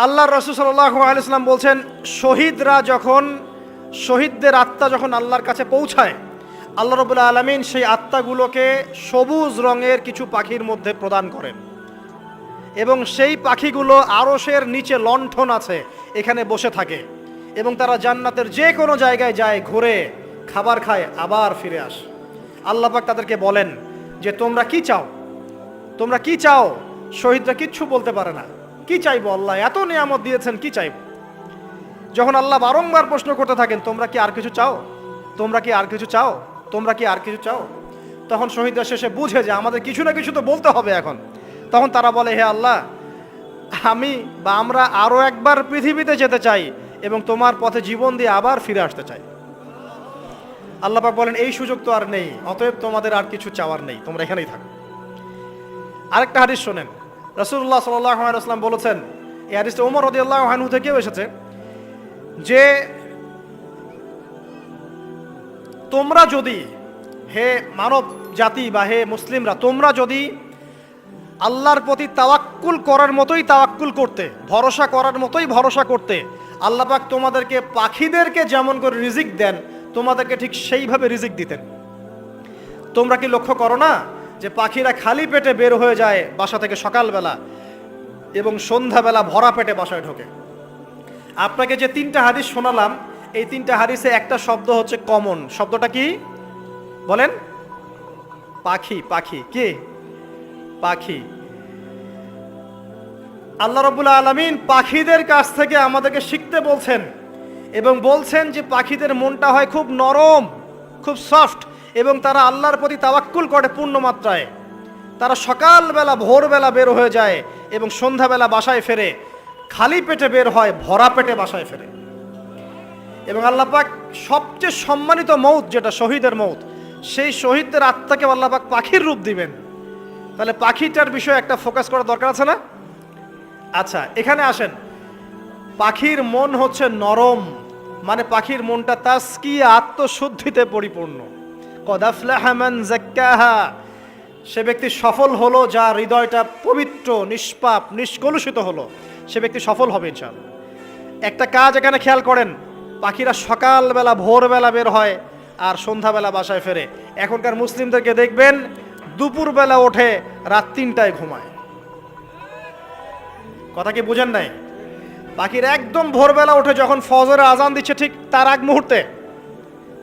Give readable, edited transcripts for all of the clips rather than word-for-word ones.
আল্লাহ রাসূল সাল্লাল্লাহু আলাইহি ওয়াসাল্লাম বলছেন, শহীদদের আত্মা যখন আল্লাহর কাছে পৌঁছায়, আল্লাহ রাব্বুল আলামিন সেই আত্মাগুলোকে সবুজ রঙের কিছু পাখির মধ্যে প্রদান করেন এবং সেই পাখিগুলো আরশের নিচে লণ্ঠন আছে এখানে বসে থাকে এবং তারা জান্নাতের যে কোনো জায়গায় যায়, ঘুরে খাবার খায়, আবার ফিরে আসে। আল্লাহ পাক তাদেরকে বলেন যে তোমরা কি চাও, তোমরা কি চাও? শহীদরা কিচ্ছু বলতে পারে না, কি চাইবো? আল্লাহ এত নিয়ামত দিয়েছেন, কি চাইবো? যখন আল্লাহ বারংবার প্রশ্ন করতে থাকেন, তোমরা কি আর কিছু চাও, তোমরা কি আর কিছু চাও, তোমরা কি আর কিছু চাও, তখন শহীদরা শেষে বুঝে যে আমাদের কিছু না কিছু তো বলতে হবে এখন। তখন তারা বলে, হে আল্লাহ, আমরা আরো একবার পৃথিবীতে যেতে চাই এবং তোমার পথে জীবন দিয়ে আবার ফিরে আসতে চাই। আল্লাহ পাক বলেন, এই সুযোগ তো আর নেই, অতএব তোমাদের আর কিছু চাওয়ার নেই, তোমরা এখানেই থাকো। আরেকটা হাদিস শোনেন, রাসূলুল্লাহ সাল্লাল্লাহু আলাইহি ওয়াসাল্লাম বলেছেন, এই হাদিসটা ওমর রাদিয়াল্লাহু আনহু থেকেও এসেছে, যে তোমরা যদি, হে মানব জাতি বা হে মুসলিমরা, তোমরা যদি আল্লাহর প্রতি তাওয়াক্কুল করার মতোই তাওয়াক্কুল করতে, ভরসা করার মতোই ভরসা করতে, আল্লাহ পাক তোমাদেরকে পাখিদেরকে যেমন করে রিজিক দেন, তোমাদেরকে ঠিক সেইভাবে রিজিক দিতেন। তোমরা কি লক্ষ্য করো না যে পাখিরা খালি পেটে বের হয়ে যায় বাসা থেকে সকালবেলা এবং সন্ধ্যাবেলা ভরা পেটে বাসায় ঢোকে? আপনাকে যে তিনটা হাদিস শোনালাম, এই তিনটা হাদিসে একটা শব্দ হচ্ছে কমন। শব্দটা কি বলেন? পাখি। পাখি কি? পাখি। আল্লাহ রাব্বুল আলামিন পাখিদের কাছ থেকে আমাদেরকে শিখতে বলছেন এবং বলছেন যে পাখিদের মনটা হয় খুব নরম, খুব সফট, এবং তারা আল্লাহর প্রতি তাওয়াক্কুল করে পূর্ণ মাত্রায়। তারা সকালবেলা ভোরবেলা বের হয়ে যায় এবং সন্ধ্যাবেলা বাসায় ফেরে, খালি পেটে বের হয়, ভরা পেটে বাসায় ফেরে। এবং আল্লাহ পাক সবচেয়ে সম্মানিত মৌত যেটা শহীদের মৌত, সেই শহীদদের আত্মাকে আল্লাহ পাক পাখির রূপ দিবেন। তাহলে পাখিটার বিষয়ে একটা ফোকাস করা দরকার আছে না? আচ্ছা, এখানে আসেন। পাখির মন হচ্ছে নরম, মানে পাখির মনটা তাসকিয়া, আত্মশুদ্ধিতে পরিপূর্ণ। কদ আফলাহা মান যাক্কাহা, সে ব্যক্তি সফল হলো যার হৃদয়টা পবিত্র, নিষ্পাপ, নিষ্কলুষিত হলো, সে ব্যক্তি সফল হবে ইনশাআল্লাহ। একটা কাজ এখানে খেয়াল করেন, পাখিরা সকালবেলা ভোরবেলা বের হয় আর সন্ধ্যাবেলা বাসায় ফেরে। এখনকার মুসলিমদেরকে দেখবেন দুপুরবেলা ওঠে, রাত 3টায় ঘুমায়। কথা কি বুঝেন নাই? পাখির একদম ভোরবেলা ওঠে, যখন ফজরের আজান দিচ্ছে ঠিক তার আগ মুহূর্তে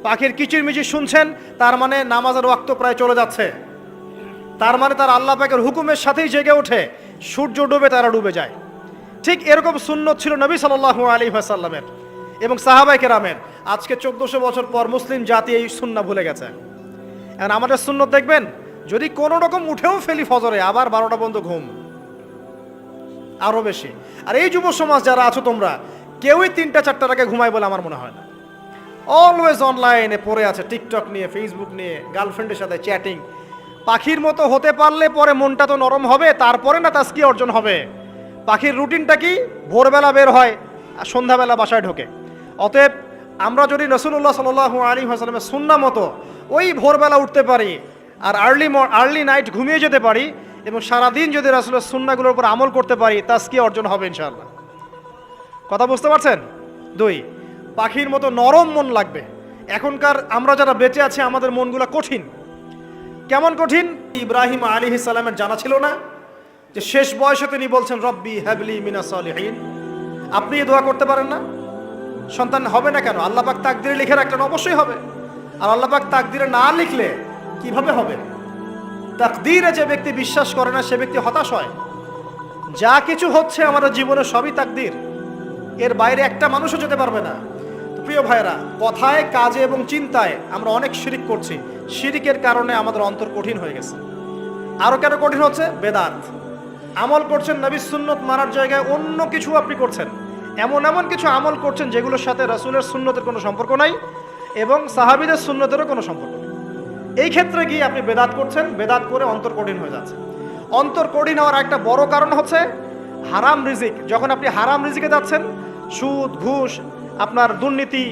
পাখির কিচিরমিচির শুনছেন, তার মানে নামাজের ওয়াক্ত প্রায় চলে যাচ্ছে, তার মানে তার আল্লাহ পাকের হুকুমের সাথেই জেগে ওঠে, সূর্য ডুবে তারা ডুবে যায়। ঠিক এরকম সুন্নত ছিল নবী সাল্লাল্লাহু আলাইহি ওয়াসাল্লামের এবং সাহাবায়ে কেরামের। আজকে 1400 বছর পর মুসলিম জাতি এই সুন্নাহ ভুলে গেছে। এখন আমাদের সুন্নত দেখবেন, যদি কোনো রকম উঠেও ফেলি ফজরে, আবার 12টা পর্যন্ত ঘুম, আরো বেশি। আর এই যুব সমাজ যারা আছো, তোমরা কেউই 3টা-4টার আগে ঘুমায় বলে আমার মনে হয় না। অলওয়েজ অনলাইনে পড়ে আছে, টিকটক নিয়ে, ফেসবুক নিয়ে, গার্লফ্রেন্ডের সাথে চ্যাটিং। পাখির মতো হতে পারলে পরে মনটা তো নরম হবে, তারপরে না তাসকিয়া অর্জন হবে। পাখির রুটিনটা কি? ভোরবেলা বের হয় আর সন্ধ্যাবেলা বাসায় ঢোকে। অতএব আমরা যদি রাসূলুল্লাহ সাল্লাল্লাহু আলাইহি ওয়াসাল্লামের সুন্নাহ মতো ওই ভোরবেলা উঠতে পারি আর আর্লি নাইট ঘুমিয়ে যেতে পারি এবং সারাদিন যদি রাসূলের সুন্নাহগুলোর উপর আমল করতে পারি, তাসকিয়া অর্জন হবে ইনশাআল্লাহ। কথা বুঝতে পারছেন? 2, পাখির মতো নরম মন লাগবে। এখনকার আমরা যারা বেঁচে আছি, আমাদের মনগুলো কঠিন। কেমন কঠিন? ইব্রাহিম আলাইহিস সালামের জানা ছিল না যে শেষ বয়সে তিনি বলছেন, রব্বি হাবলি মিনাস সালিহিন। আপনি এই দোয়া করতে পারেন না? সন্তান হবে না কেন? আল্লাহ পাক তাকদিরে লিখে রাখলেন, অবশ্যই হবে। আর আল্লাহ পাক তাকদিরে না লিখলে কিভাবে হবে? তাকদিরে যে ব্যক্তি বিশ্বাস করে না, সে ব্যক্তি হতাশ হয়। যা কিছু হচ্ছে আমাদের জীবনে সবই তাকদির, এর বাইরে একটা মানুষও যেতে পারবে না। তো প্রিয় ভাইরা, কথায়, কাজে এবং চিন্তায় আমরা অনেক শিরিক করছি। শিরিকের কারণে আমাদের অন্তর কঠিন হয়ে গেছে। আরো কেন কঠিন হচ্ছে? বেদাত। আমল করছেন নবীর সুন্নত মানার জায়গায় অন্য কিছু আপনি করছেন, এমন কিছু আমল করছেন যেগুলোর সাথে রাসূলের সুন্নতের কোনো সম্পর্ক নাই এবং সাহাবীদের সুন্নতেরও কোনো সম্পর্ক নেই। এই ক্ষেত্রে গিয়ে আপনি বেদাত করছেন, বেদাত করে অন্তর কঠিন হয়ে যাচ্ছে। অন্তর কঠিন হওয়ার একটা বড় কারণ হচ্ছে হারাম রিজিক। যখন আপনি হারাম রিজিকে যাচ্ছেন, সুদ, ঘুষ, আপনার দুর্নীতি,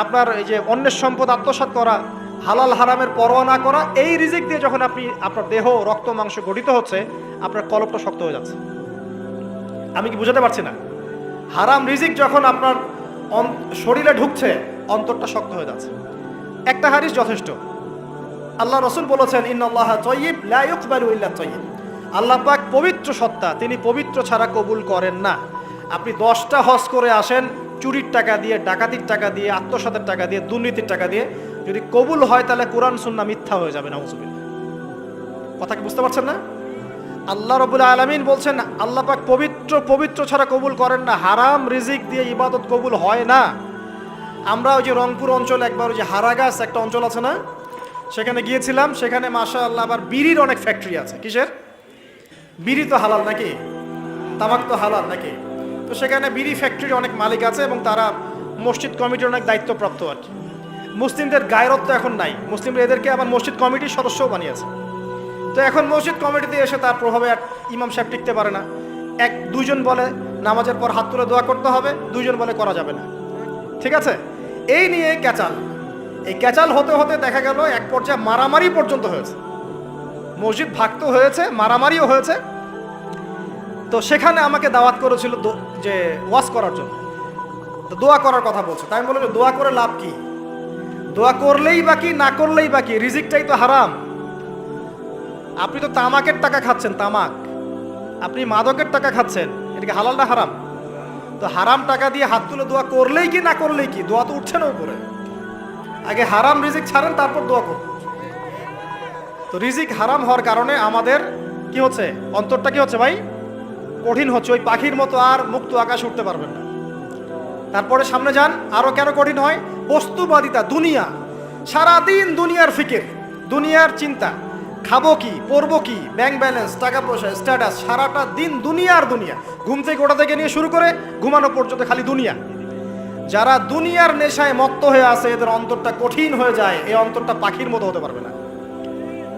আপনার এই যে অন্যের সম্পদ আত্মসাৎ করা, হালাল হারামের পরোয়া না করা, এই রিজিক দিয়ে যখন আপনি আপনার দেহ, রক্ত, মাংস গঠিত হচ্ছে, আপনার কলবটা শক্ত হয়ে যাচ্ছে। আমি কি বুঝাতে পারছি না? হারাম রিজিক যখন আপনার শরীরে ঢুকছে, অন্তরটা শক্ত হয়ে যাচ্ছে। একটা হাদিস যথেষ্ট। আল্লাহ রসুল বলেছেন, ইন্নাল্লাহা তাইয়্যিব লা ইউকবালু ইল্লা তাইয়্যিব। আল্লাহ পাক পবিত্র সত্তা, তিনি পবিত্র ছাড়া কবুল করেন না। আপনি 10টা হজ করে আসেন, চুরির টাকা দিয়ে, ডাকাতির টাকা দিয়ে, আত্মসাতের টাকা দিয়ে, দুর্নীতির টাকা দিয়ে, যদি কবুল হয় তাহলে কোরআন সুন্নাহ মিথ্যা হয়ে যাবে। নাউযুবিল্লাহ। কথা কি বুঝতে পারছেন না? আল্লাহ রাব্বুল আলামিন বলছেন আল্লাহ পাক পবিত্র ছাড়া কবুল করেন না। হারাম রিজিক দিয়ে ইবাদত কবুল হয় না। আমরা ওই যে রংপুর অঞ্চলে একবার ওই যে হারাগাছ একটা অঞ্চল আছে না, সেখানে গিয়েছিলাম। সেখানে মাশাআল্লাহ আবার বিড়ির অনেক ফ্যাক্টরি আছে। কিসের? বিড়ি তো হালাল নাকি? তামাক তো হালাল নাকি? তো সেখানে বিড়ি ফ্যাক্টরির অনেক মালিক আছে এবং তারা মসজিদ কমিটির অনেক দায়িত্বপ্রাপ্ত আর কি। মুসলিমদের গায়রত্ব এখন নাই, মুসলিমরা এদেরকে আবার মসজিদ কমিটির সদস্যও বানিয়েছে। তো এখন মসজিদ কমিটিতে এসে তার প্রভাবে ইমাম সাহেব টিকতে পারে না। দুইজন বলে নামাজের পর হাত তুলে দোয়া করতে হবে, দুইজন বলে করা যাবে না। ঠিক আছে, এই নিয়ে ক্যাচাল। এই ক্যাচাল হতে হতে দেখা গেল এক পর্যায়ে মারামারি পর্যন্ত হয়েছে। মসজিদ ভাগ হয়েছে, মারামারিও হয়েছে। তো সেখানে আমাকে দাওয়াত করেছিল যে ওয়াজ করার জন্য। তো দোয়া করার কথা বলছে। তাই আমি বললাম যে দোয়া করে লাভ কি? দোয়া করলেই বাকি, না করলেই বাকি, রিজিকটাই তো হারাম। আপনি তো তামাকের টাকা খাচ্ছেন, তামাক। আপনি মাদকের টাকা খাচ্ছেন, এটা কি হালাল না হারাম? তো হারাম টাকা দিয়ে হাত তুলে দোয়া করলেই কি, না করলেই কি? দোয়া তো উঠছে না উপরে। আগে হারাম রিজিক ছাড়েন, তারপর দোয়া করুন। তো রিজিক হারাম হওয়ার কারণে আমাদের কি হচ্ছে? অন্তরটা কি হচ্ছে ভাই? কঠিন হচ্ছে। ওই পাখির মতো আর মুক্ত আকাশ উঠতে পারবেন না। তারপরে সামনে যান, আরো কেন কঠিন হয়? বস্তুবাদিতা, দুনিয়া। সারাদিন দুনিয়ার ফিকির, দুনিয়ার চিন্তা। খাবো কি, পরবো কি, ব্যাংক ব্যালেন্স, টাকা পয়সা, স্ট্যাটাস, সারাটা দিন দুনিয়ার দুনিয়া। ঘুম থেকে ওঠা থেকে নিয়ে শুরু করে ঘুমানো পর্যন্ত খালি দুনিয়া। যারা দুনিয়ার নেশায় মত্ত হয়ে আছে, এদের অন্তরটা কঠিন হয়ে যায়। এই অন্তরটা পাখির মতো হতে পারবে না।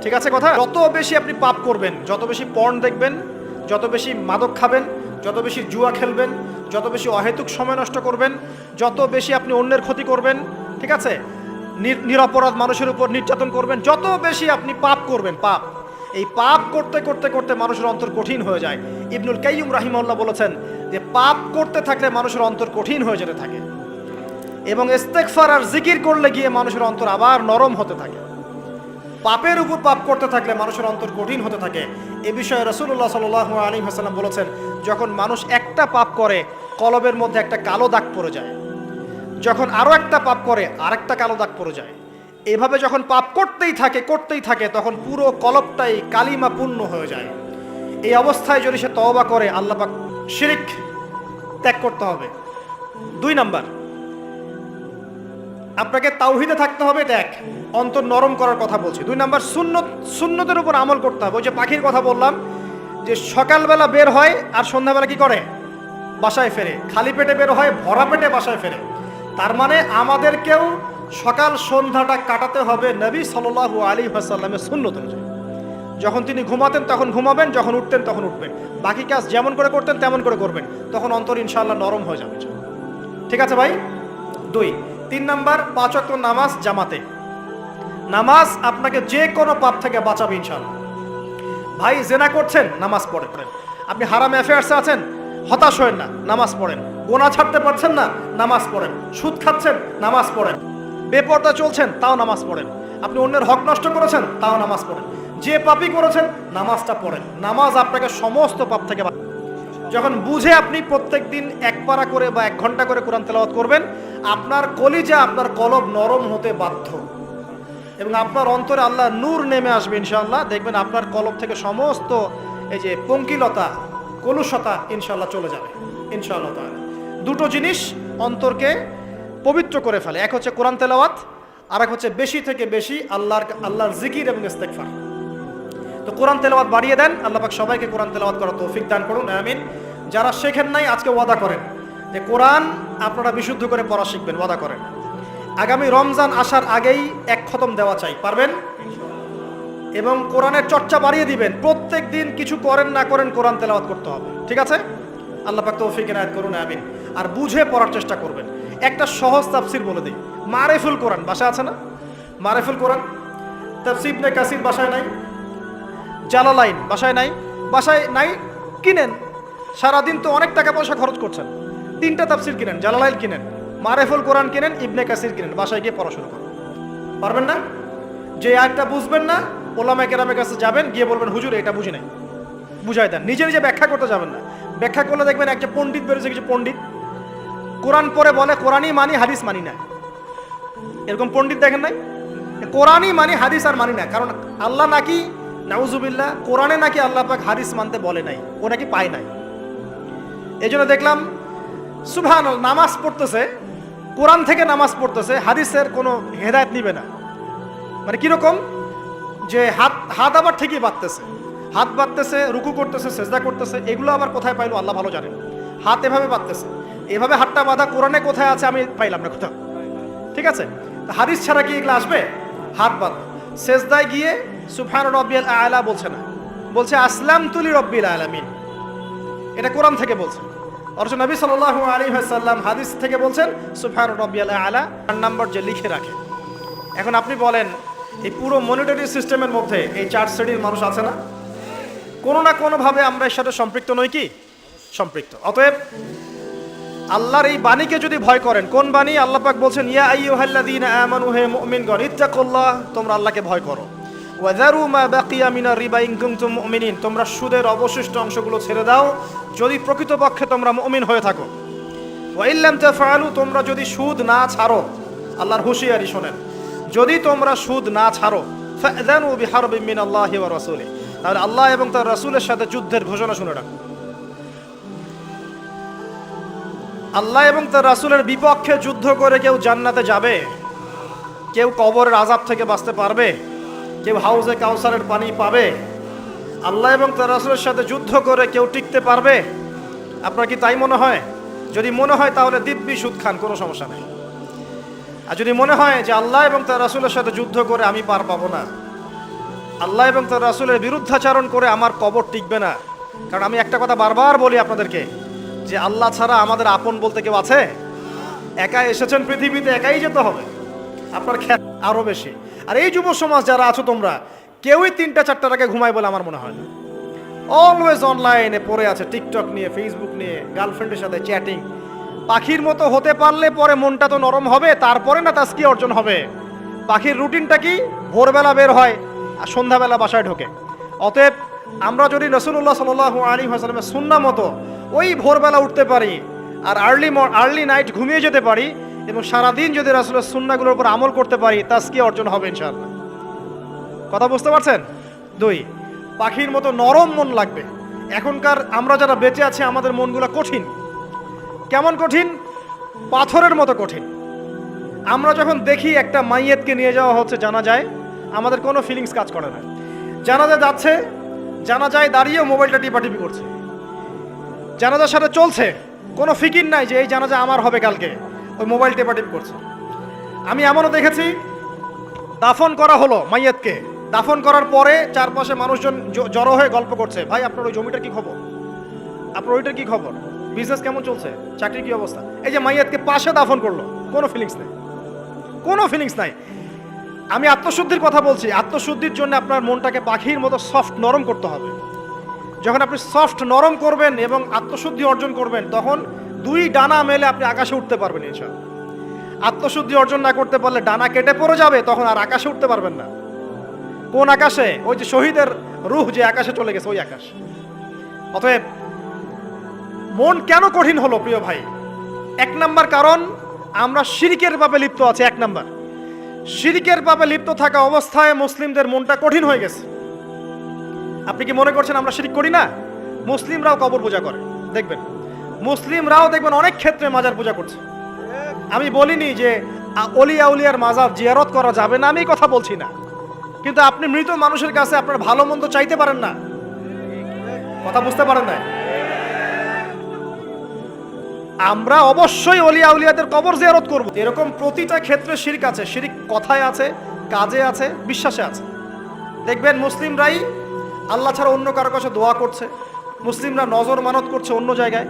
ঠিক আছে কথা? যত বেশি আপনি পাপ করবেন, যত বেশি পর্ন দেখবেন, যত বেশি মাদক খাবেন, যত বেশি জুয়া খেলবেন, যত বেশি অহেতুক সময় নষ্ট করবেন, যত বেশি আপনি অন্যের ক্ষতি করবেন, ঠিক আছে, নিরপরাধ মানুষের উপর নির্যাতন করবেন, যত বেশি আপনি পাপ করবেন, পাপ, এই পাপ করতে করতে করতে মানুষের অন্তর কঠিন হয়ে যায়। ইবনুল কাইয়্যিম রাহিমাহুল্লাহ বলেছেন যে পাপ করতে থাকলে মানুষের অন্তর কঠিন হয়ে যেতে থাকে এবং ইস্তেগফার আর জিকির করলে গিয়ে মানুষের অন্তর আবার নরম হতে থাকে। পাপের উপর পাপ করতে থাকলে মানুষের অন্তর কঠিন হতে থাকে। এ বিষয়ে রাসূলুল্লাহ সাল্লাল্লাহু আলাইহি ওয়াসাল্লাম বলেছেন, যখন মানুষ একটা পাপ করে কলবের মধ্যে একটা কালো দাগ পড়ে যায়, যখন আরো একটা পাপ করে আরেকটা কালো দাগ পড়ে যায়। এভাবে যখন পাপ করতেই থাকে তখন পুরো কলবটাই কালিমা পূর্ণ হয়ে যায়। এই অবস্থায় যদি সে তওবা করে, আল্লাহ পাক শিরক ত্যাগ করতে হবে। 2 নাম্বার, আপনাকে তাওহীদে থাকতে হবে। এটা এক, অন্তর নরম করার কথা বলছি। 2 নাম্বার, সুন্নতের উপর আমল করতে হবে। ওই যে পাখির কথা বললাম, যে সকালবেলা বের হয় আর সন্ধ্যাবেলা কি করে? বাসায় ফেরে। খালি পেটে বের হয়, ভরা পেটে বাসায় ফেরে। তার মানে আমাদেরকেও সকাল সন্ধ্যাটা কাটাতে হবে নবী সাল্লাল্লাহু আলাইহি ওয়াসাল্লামের সুন্নত অনুযায়ী। যখন তিনি ঘুমাতেন তখন ঘুমাবেন, যখন উঠতেন তখন উঠবেন। বাকি কাজ যেমন করে করতেন তেমন করে করবেন, তখন অন্তর ইনশাআল্লাহ নরম হয়ে যাবে। ঠিক আছে ভাই? 2। 3 নাম্বার, 5 ওয়াক্ত নামাজ জামাতে। নামাজ আপনাকে যে কোনো পাপ থেকে বাঁচাবে ইনশাআল্লাহ। ভাই জেনা করছেন, নামাজ পড়েন। আপনি হারাম অ্যাফেয়ার্সে আছেন, হতাশ হয়েন না, নামাজ পড়েন। গোনা ছাড়তে পারছেন না, নামাজ পড়েন। সুদ খাচ্ছেন, নামাজ পড়েন। বেপরদা চলছেন, তাও নামাজ পড়েন। আপনি অন্যের হক নষ্ট করেছেন, তাও নামাজ পড়েন। যে পাপই করেছেন, নামাজটা পড়েন। নামাজ আপনাকে সমস্ত পাপ থেকে যখন বুঝে আপনি প্রত্যেক দিন 1 পারা করে বা 1 ঘন্টা করে কোরআন তেলাওয়াত করবেন, আপনার কলিজা, আপনার কলব নরম হতে বাধ্য এবং আপনার অন্তরে আল্লাহ নূর নেমে আসবে ইনশাআল্লাহ। দেখবেন আপনার কলব থেকে সমস্ত এই যে পঙ্কিলতা, কলুষতা ইনশাআল্লাহ চলে যাবে ইনশাআল্লাহ তাআলা। 2টো জিনিস অন্তরকে পবিত্র করে ফেলে। এক হচ্ছে কোরআন তেলাওয়াত, আর এক হচ্ছে বেশি থেকে বেশি আল্লাহর জিকির এবং ইস্তেগফার। তো কোরআন তেলাওয়াত বাড়িয়ে দেন। আল্লাহ পাক সবাইকে কোরআন তেলাওয়াত করার তৌফিক দান করুন, আমিন। যারা শেখেন নাই, আজকে ওয়াদা করেন যে কোরআন আপনারা বিশুদ্ধ করে পড়া শিখবেন। ওয়াদা করেন আগামী রমজান আসার আগেই 1 খতম দেওয়া চাই। পারবেন? এবং কোরআনের চর্চা বাড়িয়ে দিবেন। প্রত্যেক দিন কিছু করেন না করেন কোরআন তেলাওয়াত করতে হবে। ঠিক আছে? আল্লাহ পাক তৌফিক এনায়েত করুন, আমিন। আর বুঝে পড়ার চেষ্টা করবেন। একটা সহজ তাফসীর বলে দিই। মারিফুল কোরআন বাসায় আছে না? মারিফুল কোরআন, তাফসীর ইবনে কাসির বাসায় নাই, জালালাইন বাসায় নাই, কিনেন। সারাদিন তো অনেক টাকা পয়সা খরচ করছেন, 3টা তাফসীর কিনেন, জালালাইন কিনেন, মারেফুল কোরআন কিনেন, ইবনে কাসির কিনেন, বাসায় গিয়ে পড়া শুরু করুন। পারবেন না? যে আয়াতটা বুঝবেন না, ওলামায়ে কেরামের কাছে যাবেন, গিয়ে বলবেন হুজুর এটা বুঝি নাই, বুঝাই দেন। নিজে নিজে ব্যাখ্যা করতে যাবেন না। ব্যাখ্যা করলে দেখবেন একটা পণ্ডিত বেরোছে, কিছু পণ্ডিত কোরআন পড়ে বলে কোরআনই মানি, হাদিস মানি না। এরকম পণ্ডিত দেখেন নাই? কোরআনই মানি, হাদিস আর মানি না। কারণ আল্লাহ নাকি, নাউজুবিল্লাহ, কোরআনে নাকি আল্লাহ পাক হাদিস মানতে বলে নাই, ও নাকি পায় নাই। এই জন্য দেখলাম সুবহানাল্লাহ, নামাজ পড়তেছে, কোরআন থেকে নামাজ পড়তেছে, হাদিসের কোনো হেদায়েত নিবে না। মানে কিরকম, যে হাত আবার ঠিকই বাঁধতেছে, হাত বাঁধতেছে, রুকু করতেছে, সেজদা করতেছে, এগুলো আবার কোথায় পাইলো আল্লাহ ভালো জানেন। হাত এভাবে বাঁধতেছে, এভাবে হাতটা বাঁধা কোরআনে কোথায় আছে আমি পাইলাম না কোথাও। ঠিক আছে, হাদিস ছাড়া কি এগুলো আসবে? হাত বাঁধা, সেজদায় গিয়ে সুবহান রাব্বিয়াল আ'লা বলছে না, বলছে আসলামতু লিরাব্বিল আলামিন। এটা কোরআন থেকে বলছে। অথচ নবী সাল্লাল্লাহু আলাইহি ওয়াসাল্লাম হাদিস থেকে বলছেন সুবহান রাব্বিয়াল আ'লা, নাম্বার যে লিখে রাখে। এখন আপনি বলেন, এই পুরো মনিটরি সিস্টেমের মধ্যে এই 4 শ্রেণীর মানুষ আছে না? কোনো না কোনোভাবে আমরা এর সাথে সম্পৃক্ত নই কি? সম্পৃক্ত। অতএব আল্লাহর এই বাণীকে যদি ভয় করেন, কোন বাণী? আল্লাহ পাক বলছেন ইয়া আইয়ুহাল্লাযীনা আমানু, হে মুমিনগণ, ইত্তাকুল্লাহ, তোমরা আল্লাহকে ভয় করো। ওয়া যারু মা বাকিয়া মিনার রিবা ইন কুনতুম মুমিনিন, তোমরা সুদের অবশিষ্ট অংশগুলো ছেড়ে দাও যদি প্রকৃতপক্ষে তোমরা মুমিন হয়ে থাকো। ওয়া ইল্লাম তাফআলু, তোমরা যদি সুদ না ছাড়ো, আল্লাহর হুঁশিয়ারি শোনেন, যদি তোমরা সুদ না ছাড়ো, ফাযানু বিহারবিন মিনাল্লাহি ওয়া রাসূলিহি, তাহলে আল্লাহ এবং তার রাসূলের সাথে যুদ্ধের ঘোষণা শুনে রাখো। আল্লাহ এবং তার রাসূলের বিপক্ষে যুদ্ধ করে কেউ জান্নাতে যাবে? কেউ কবরের আযাব থেকে বাঁচতে পারবে? কেউ হাউজে কাউসারের পানি পাবে? আল্লাহ এবং তার রাসূলের সাথে যুদ্ধ করে কেউ টিকতে পারবে? আপনার কি তাই মনে হয়? যদি মনে হয় তাহলে দিব্যি সুদ খান, কোনো সমস্যা নেই। আর যদি মনে হয় যে আল্লাহ এবং তার রাসূলের সাথে যুদ্ধ করে আমি পার পাবো না, আল্লাহ এবং তার রাসূলের বিরুদ্ধাচরণ করে আমার কবর টিকবে না, কারণ আমি একটা কথা বারবার বলি আপনাদেরকে, যে আল্লাহ ছাড়া আমাদের আপন বলতে কেউ আছে? একা এসেছেন পৃথিবীতে, একাই যেতে হবে। আপনার খ্যাত আরো বেশি। আর এই যুব সমাজ যারা আছো তোমরা, কেউই 3টা-4টার আগে ঘুমায় বলে আমার মনে হয় না। অলওয়েজ অনলাইনে পড়ে আছে, টিকটক নিয়ে, ফেসবুক নিয়ে, গার্লফ্রেন্ডের সাথে চ্যাটিং। পাখির মতো হতে পারলে পরে মনটা তো নরম হবে, তারপরে না তাজকিয়া অর্জন হবে। পাখির রুটিনটা কি? ভোরবেলা বের হয় আর সন্ধ্যাবেলা বাসায় ঢোকে। অতএব আমরা যদি রাসূলুল্লাহ সাল্লাল্লাহু আলাইহি ওয়াসাল্লামের সুন্নাহ মতো ওই ভোরবেলা উঠতে পারি আর আর্লি নাইট ঘুমিয়ে যেতে পারি, এবং সারাদিন যদি রাসূলের সুন্নাহগুলোর উপর আমল করতে পারি, তাজকিয়া অর্জন হবে ইনশাআল্লাহ। কথা বুঝতে পারছেন? 2, পাখির মতো নরম মন লাগবে। এখনকার আমরা যারা বেঁচে আছি, আমাদের মনগুলো কঠিন। কেমন কঠিন? পাথরের মতো কঠিন। আমরা যখন দেখি একটা মাইয়েতকে নিয়ে যাওয়া হচ্ছে জানাজায়, আমাদের কোনো ফিলিংস কাজ করে না। জানাজা যাচ্ছে, জানাজায় দাঁড়িয়েও মোবাইলটা টিপাটিপি করছে। জানাজার সাথে চলছে, কোনো ফিকির নাই যে এই জানাজা আমার হবে কালকে, ওই মোবাইল টেপাটিপি করছে। আমি এমনও দেখেছি, দাফন করা হলো মাইয়াতকে, দাফন করার পরে চারপাশে মানুষজন জড়ো হয়ে গল্প করছে, ভাই আপনার ওই জমিটার কি খবর, আপনার ওইটার কি খবর, বিজনেস কেমন চলছে, চাকরির কি অবস্থা। এই যে মাইয়াতকে পাশে দাফন করলো, কোনো ফিলিংস নাই, কোনো ফিলিংস নাই। আমি আত্মশুদ্ধির কথা বলছি। আত্মশুদ্ধির জন্য আপনার মনটাকে পাখির মতো সফট নরম করতে হবে। যখন আপনি সফট নরম করবেন এবং আত্মশুদ্ধি অর্জন করবেন, তখন 2 ডানা মেলে আপনি আকাশে উঠতে পারবেন ইনশাআল্লাহ। আত্মশুদ্ধি অর্জন না করতে পারলে ডানা কেটে পড়ে যাবে, তখন আর আকাশে উঠতে পারবেন না। কোন আকাশে? ওই যে শহীদের রূহ যে আকাশে চলে গেছে, ওই আকাশ। অতএব মন কেন কঠিন হলো প্রিয় ভাই? 1 নাম্বার কারণ, আমরা শিরকের পাপে লিপ্ত আছি। 1 নাম্বার, শিরকের পাপে লিপ্ত থাকা অবস্থায় মুসলিমদের মনটা কঠিন হয়ে গেছে। আপনি কি মনে করছেন আমরা শিরক করি না? মুসলিমরাও কবর পূজা করে, দেখবেন মুসলিমরাও দেখবেন অনেক ক্ষেত্রে মাজার পূজা করছে। আমি বলিনি যে অলিয়া উলিয়ার মাজার জিয়ারত করা যাবে না, আমি কথা বলছি না, কিন্তু আপনি মৃত মানুষের কাছে আপনার ভালো মন্দ চাইতে পারেন না। কথা বুঝতে পারেন না? আমরা অবশ্যই অলিয়া উলিয়াদের কবর জিয়ারত করব। এরকম প্রতিটা ক্ষেত্রে শিরক আছে। শিরক কথায় আছে, কাজে আছে, বিশ্বাসে আছে। দেখবেন মুসলিমরাই আল্লাহ ছাড়া অন্য কারো কাছে দোয়া করছে, মুসলিমরা নজর মানত করছে অন্য জায়গায়,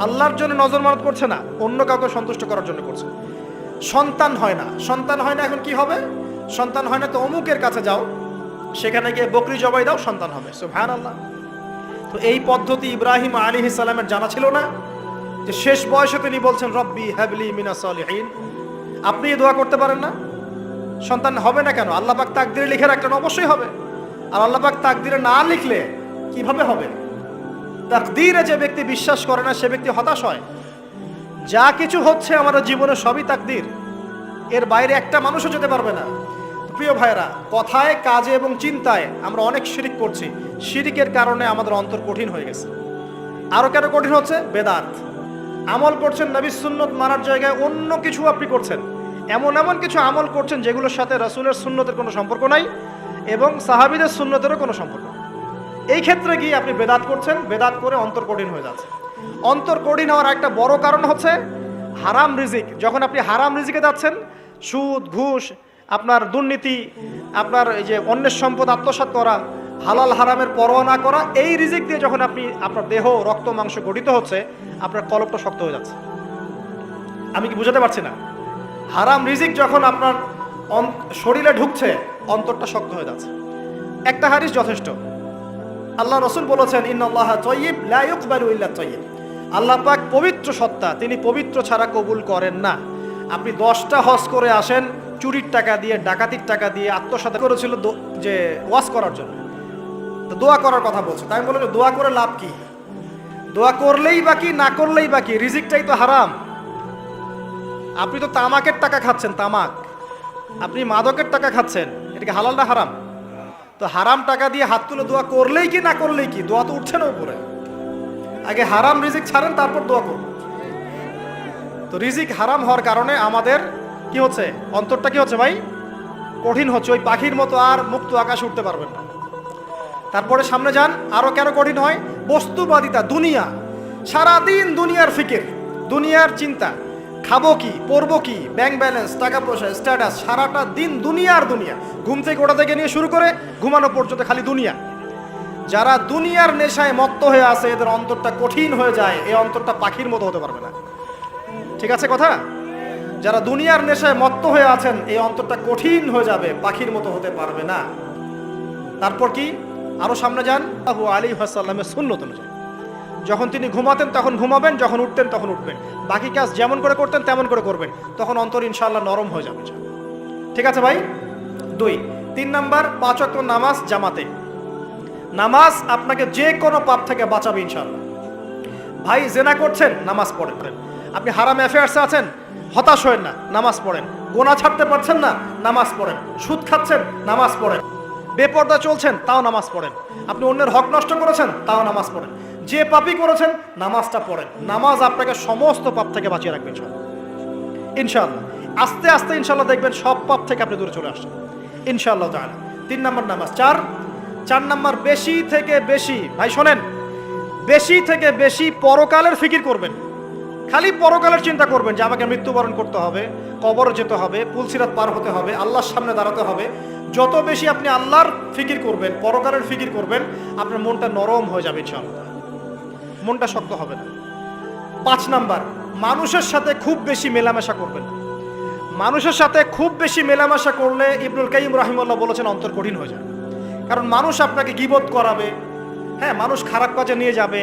আল্লাহর জন্য নজর মানত করছে না, অন্য কাউকে সন্তুষ্ট করার জন্য করছে। সন্তান হয় না, সন্তান হয় না, এখন কি হবে? সন্তান হয় না তো অমুকের কাছে যাও, সেখানে গিয়ে বকরি জবাই দাও, সন্তান হবে। সুবহানাল্লাহ। তো এই পদ্ধতি ইব্রাহিম আলাইহিস সালামের জানা ছিল না যে শেষ বয়সে তিনি বলছেন রব্বি হাবলি মিনাস সালিহিন। আপনি দোয়া করতে পারেন না? সন্তান হবে না কেন? আল্লাহ পাক তাকদিরে লিখে রাখলেন, অবশ্যই হবে। আর আল্লাহ পাক তাকদিরে না লিখলে কিভাবে হবে? তাকদিরে যে ব্যক্তি বিশ্বাস করে না সে ব্যক্তি হতাশ হয়। যা কিছু হচ্ছে আমাদের জীবনে সবই তাকদির, এর বাইরে একটা মানুষও যেতে পারবে না। প্রিয় ভাইরা, কথায় কাজে এবং চিন্তায় আমরা অনেক শিরিক করছি। শিরিকের কারণে আমাদের অন্তর কঠিন হয়ে গেছে। আরো কেন কঠিন হচ্ছে? বেদাত। আমল করছেন নবীর সুন্নত মানার জায়গায় অন্য কিছু আপনি করছেন, এমন এমন কিছু আমল করছেন যেগুলোর সাথে রাসূলের সুন্নতের কোনো সম্পর্ক নাই এবং সাহাবীদের সুন্নতেরও কোনো সম্পর্ক নেই। এই ক্ষেত্রে গিয়ে আপনি বেদাত করছেন, বেদাত করে অন্তর কঠিন হয়ে যাচ্ছে। অন্তর কঠিন হওয়ার একটা বড় কারণ হচ্ছে হারাম রিজিক। যখন আপনি হারাম রিজিকে যাচ্ছেন, সুদ, ঘুষ, আপনার দুর্নীতি, আপনার এই যে অন্যের সম্পদ আত্মসাৎ করা, হালাল হারামের পরোয়া না করা, এই রিজিক দিয়ে যখন আপনি আপনার দেহ, রক্ত, মাংস গঠিত হচ্ছে, আপনার কলবটা শক্ত হয়ে যাচ্ছে। আমি কি বুঝাতে পারছি না? হারাম রিজিক যখন আপনার শরীরে ঢুকছে, অন্তরটা শক্ত হয়ে যাচ্ছে। একটা হাদিস যথেষ্ট। আল্লাহ রসুল বলেছেন, ইন্নাল্লাহা তাইয়্যিব লা ইউকবালু ইল্লা তাইয়্যিব। আল্লাহ পাক পবিত্র সত্তা, তিনি পবিত্র ছাড়া কবুল করেন না। আপনি 10টা হজ করে আসেন, চুরির টাকা দিয়ে, ডাকাতির টাকা দিয়ে আত্মসাৎ করেছিল যে ওয়াজ করার জন্য, তো দোয়া করার কথা বলছে। তাই বলে দোয়া করে লাভ কি? দোয়া করলেই বাকি, না করলেই বাকি, রিজিকটাই তো হারাম। আপনি তো তামাকের টাকা খাচ্ছেন, তামাক। আপনি মাদকের টাকা খাচ্ছেন, এটা কি হালাল না হারাম? তো হারাম টাকা দিয়ে হাত তুলে দোয়া করলেই কি, না করলেই কি? দোয়া তো উঠছে না উপরে। আগে হারাম রিজিক ছাড়েন, তারপর দোয়া করুন। তো রিজিক হারাম হওয়ার কারণে আমাদের কি হচ্ছে? অন্তরটা কি হচ্ছে ভাই? কঠিন হচ্ছে। ওই পাখির মতো আর মুক্ত আকাশে উঠতে পারবেন না। তারপরে সামনে যান, আরো কেন কঠিন হয়? বস্তুবাদিতা, দুনিয়া। সারাদিন দুনিয়ার ফিকির, দুনিয়ার চিন্তা, খাবো কি, পরবো কি, ব্যাংক ব্যালেন্স, টাকা পয়সা, স্ট্যাটাস, সারাটা দিন দুনিয়ার দুনিয়া। ঘুম থেকে ওঠা থেকে নিয়ে শুরু করে ঘুমানো পর্যন্ত খালি দুনিয়া। যারা দুনিয়ার নেশায় মত্ত হয়ে আছে, এদের অন্তরটা কঠিন হয়ে যায়। এই অন্তরটা পাখির মতো হতে পারবে না। ঠিক আছে কথা? যারা দুনিয়ার নেশায় মত্ত হয়ে আছেন, এই অন্তরটা কঠিন হয়ে যাবে, পাখির মতো হতে পারবে না। তারপর কি? আরো সামনে যান, আবু আলী ওয়াসাল্লামের সুন্নত অনুযায়ী যখন তিনি ঘুমাতেন তখন ঘুমাবেন, যখন উঠতেন তখন উঠবেন, বাকি কাজ যেমন করে করতেন তেমন করে করবেন, তখন অন্তর ইনশাআল্লাহ নরম হয়ে যাবে। ঠিক আছে ভাই? 2, 3 নাম্বার, 5 ওয়াক্ত নামাজ জামাতে। নামাজ আপনাকে যে কোনো পাপ থেকে বাঁচাবে ইনশাআল্লাহ। ভাই জেনা করছেন, নামাজ পড়েন। আপনি হারাম অ্যাফেয়ার্সে আছেন, হতাশ হয়েন না, নামাজ পড়েন। গোনা ছাড়তে পারছেন না, নামাজ পড়েন। সুদ খাচ্ছেন, নামাজ পড়েন। বেপর্দা চলছেন, তাও নামাজ পড়েন। আপনি অন্যের হক নষ্ট করেছেন, তাও নামাজ পড়েন। যে পাপই করেছেন, নামাজটা পড়েন। নামাজ আপনাকে সমস্ত পাপ থেকে বাঁচিয়ে রাখবে ইনশাআল্লাহ। ইনশাআল্লাহ আস্তে আস্তে ইনশাআল্লাহ দেখবেন সব পাপ থেকে আপনি দূরে চলে আসছেন ইনশাআল্লাহ তাআলা। 3 নাম্বার নামাজ। 4 নাম্বার, বেশি থেকে বেশি, ভাই শোনেন, বেশি থেকে বেশি পরকালের ফিকির করবেন। খালি পরকালের চিন্তা করবেন যে আমাকে মৃত্যুবরণ করতে হবে, কবরে যেতে হবে, পুলসিরাত পার হতে হবে, আল্লাহর সামনে দাঁড়াতে হবে। যত বেশি আপনি আল্লাহর ফিকির করবেন, পরকালের ফিকির করবেন, আপনার মনটা নরম হয়ে যাবে ইনশাআল্লাহ, মনটা শক্ত হবে না। 5 নাম্বার, মানুষের সাথে খুব বেশি মেলামেশা করবেন। মানুষের সাথে খুব বেশি মেলামেশা করলে ইবনুল কাইয়িম রাহিমাহুল্লাহ বলেছেন অন্তর কঠিন হয়ে যায়। কারণ মানুষ আপনাকে গীবত করাবে, হ্যাঁ, মানুষ খারাপ কাজে নিয়ে যাবে,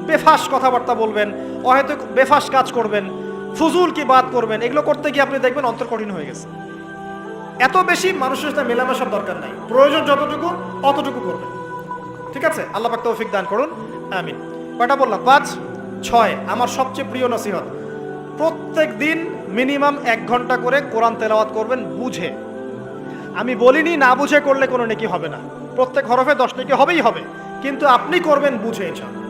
বেফাস কথাবার্তা বলবেন, হয়তো বেফাস কাজ করবেন, ফুজুল কি বাদ করবেন। এগুলো করতে গিয়ে আপনি দেখবেন অন্তর কঠিন হয়ে গেছে। এত বেশি মানুষের সাথে মেলামেশার দরকার নাই, প্রয়োজন যতটুকু অতটুকু করবেন। ঠিক আছে? আল্লাহ পাক তৌফিক দান করুন, আমিন। কয়টা বললাম? 5, 6। আমার সবচেয়ে প্রিয় নসিহত, প্রত্যেক দিন মিনিমাম 1 ঘন্টা করে কোরআন তেলাওয়াত করবেন বুঝে। আমি বলিনি না বুঝে করলে কোনো নেকি হবে না, প্রত্যেক হরফে 10 নেকি হবেই হবে, কিন্তু আপনি করবেন বুঝে ইনশাআল্লাহ।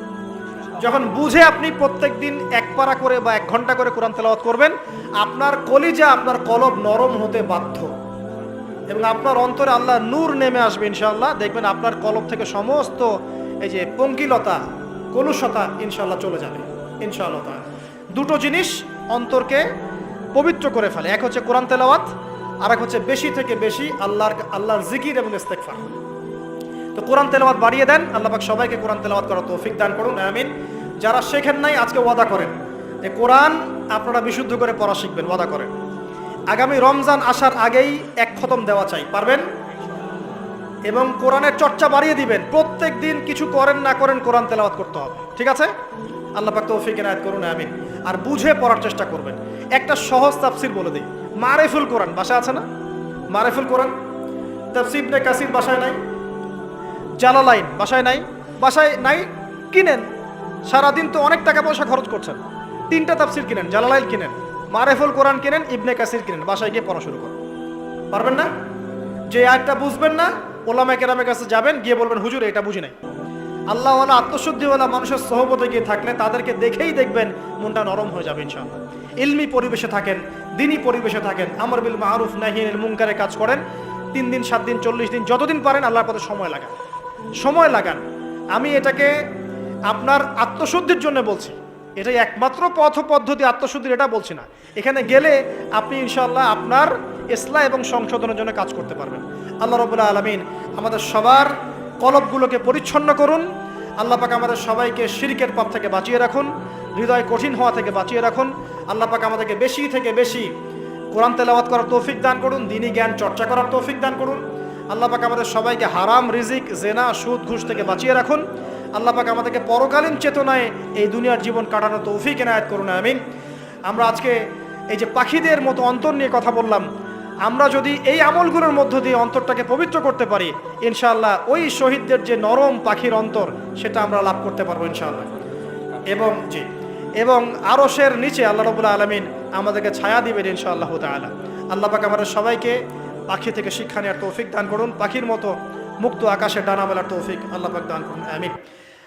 যখন বুঝে আপনি প্রত্যেক দিন 1 পারা করে বা 1 ঘন্টা করে কোরআন তেলাওয়াত করবেন, আপনার কলিজা, আপনার কলব নরম হতে বাধ্য এবং আপনার অন্তরে আল্লাহ নূর নেমে আসবে ইনশাআল্লাহ। দেখবেন আপনার কলব থেকে সমস্ত এই যে পঙ্কিলতা, কলুষতা ইনশাআল্লাহ চলে যাবে ইনশাআল্লাহ তাআলা। 2টো জিনিস অন্তরকে পবিত্র করে ফেলে, এক হচ্ছে কোরআন তেলাওয়াত, আর এক হচ্ছে বেশি থেকে বেশি আল্লাহর জিকির এবং ইস্তেগফার। তো কোরআন তেলাওয়াত বাড়িয়ে দেন। আল্লাহ পাক সবাইকে কোরআন তেলাওয়াত করার তৌফিক দান করুন, আমিন। যারা শেখেন নাই আজকে ওয়াদা করেন যে কোরআন আপনারা বিশুদ্ধ করে পড়া শিখবেন, ওয়াদা করেন। আগামী রমজান আসার আগেই 1 খতম দেওয়া চাই, পারবেন? এবং কোরআনের চর্চা বাড়িয়ে দিবেন। প্রত্যেক দিন কিছু করেন না করেন কোরআন তেলাওয়াত করতে হবে, ঠিক আছে? আল্লাহ পাক তৌফিক এনায়েত করুন, আমিন। আর বুঝে পড়ার চেষ্টা করবেন। একটা সহজ তাফসীর বলে দিই, মারিফুল কোরআন বাসায় আছে না? মারিফুল কোরআন তাফসীর ইবনে কাসির বাসায় নাই? জালালাইন বাসায় নাই? বাসায় নাই, কিনেন। সারাদিন তো অনেক টাকা পয়সা খরচ করছেন, 3টা তাফসীর কিনেন, জালালাইন কিনেন, মারিফুল কোরআন কিনেন, ইবনে কাসির কিনেন, বাসায় গিয়ে পড়া শুরু করুন। পারবেন না? যে আয়াতটা বুঝবেন না, ওলামায়ে কেরামের কাছে যাবেন, গিয়ে বলবেন হুজুর এটা বুঝি নাই। আল্লাহওয়ালা আত্মশুদ্ধিওয়ালা মানুষের সহবতে গিয়ে থাকলে তাদেরকে দেখেই দেখবেন মনটা নরম হয়ে যাবে ইনশাআল্লাহ। ইলমি পরিবেশে থাকেন, দিনী পরিবেশে থাকেন, আমর বিল মারুফ নাহি আনিল মুনকারে কাজ করেন, 3 দিন 7 দিন 40 দিন যতদিন পারেন আল্লাহর পথে সময় লাগান। আমি এটাকে আপনার আত্মশুদ্ধির জন্য বলছি, এটাই একমাত্র পথ পদ্ধতি আত্মশুদ্ধির, এটা বলছি না। এখানে গেলে আপনি ইনশাআল্লাহ আপনার ইসলাহ এবং সংশোধনের জন্য কাজ করতে পারবেন। আল্লাহ রাব্বুল আলামিন আমাদের সবার কলবগুলোকে পরিচ্ছন্ন করুন। আল্লাহ পাক আমাদের সবাইকে শিরকের পাপ থেকে বাঁচিয়ে রাখুন, হৃদয় কঠিন হওয়া থেকে বাঁচিয়ে রাখুন। আল্লাহ পাক আমাদেরকে বেশি থেকে বেশি কোরআন তেলাওয়াত করার তৌফিক দান করুন, দ্বীনি জ্ঞান চর্চা করার তৌফিক দান করুন। আল্লাহ পাক আমাদের সবাইকে হারাম রিজিক, জেনা, সুদ, ঘুষ থেকে বাঁচিয়ে রাখুন। আল্লাহ পাক আমাদেরকে পরকালীন চেতনায় এই দুনিয়ার জীবন কাটানোর তৌফিক এনায়েত করুন, আমিন। আমরা আজকে এই যে পাখিদের মতো অন্তর নিয়ে কথা বললাম, আমরা যদি এই আমলগুলোর মধ্য দিয়ে অন্তরটাকে পবিত্র করতে পারি, ইনশাআল্লাহ ওই শহীদদের যে নরম পাখির অন্তর, সেটা আমরা লাভ করতে পারবো ইনশাআল্লাহ। এবং আরশের নিচে আল্লাহ রাব্বুল আলামিন আমাদেরকে ছায়া দিবেন ইনশাআল্লাহ তাআলা। আল্লাহ পাক আমাদের সবাইকে পাখি থেকে শিক্ষা নেওয়ার তৌফিক দান করুন, পাখির মতো মুক্ত আকাশে ডানা মেলার তৌফিক আল্লাহ পাক দান করুন, আমিন।